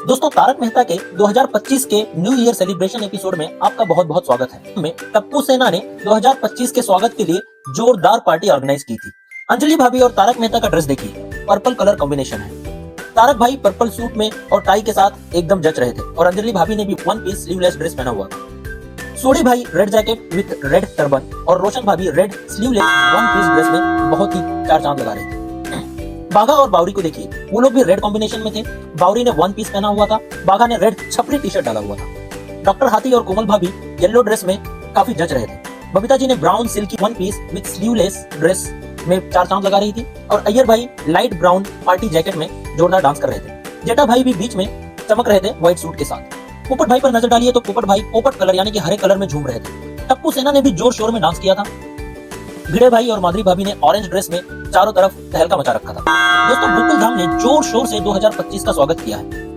दोस्तों, तारक मेहता के 2025 के न्यू ईयर सेलिब्रेशन एपिसोड में आपका बहुत बहुत स्वागत है। में टप्पू सेना ने 2025 के स्वागत के लिए जोरदार पार्टी ऑर्गेनाइज की थी। अंजलि भाभी और तारक मेहता का ड्रेस देखिए, पर्पल कलर कॉम्बिनेशन है। तारक भाई पर्पल सूट में और टाई के साथ एकदम जच रहे थे और अंजलि भाभी ने भी वन पीस स्लीवलेस ड्रेस पहना हुआ था। सोडी भाई red jacket with red turban और रोशन भाभी red sleeveless one piece dress में बहुत ही चार चांद लगा रहे थे। बाघा और बावरी को देखिए, वो लोग भी रेड कॉम्बिनेशन में थे। बावरी ने वन पीस पहना हुआ था, बाघा ने रेड छपरी टी शर्ट डाला हुआ था। डॉक्टर हाथी और कोमल भाभी येलो ड्रेस में काफी जच रहे थे। बबीता जी ने brown silky one piece with sleeveless dress में चार चांद लगा रही थी और अय्यर भाई लाइट ब्राउन पार्टी जैकेट में जोरदार डांस कर रहे थे। जेठा भाई भी बीच में चमक रहे थे व्हाइट सूट के साथ। पोपट भाई पर नजर डालिए तो पोपट भाई पोपट कलर यानी कि हरे कलर में झूम रहे थे। टप्पू सेना ने भी जोर शोर में डांस किया था। भिड़े भाई और माधुरी भाभी ने ऑरेंज ड्रेस में चारों तरफ तहलका मचा रखा था। दोस्तों, गोकुल धाम ने जोर शोर से 2025 का स्वागत किया है।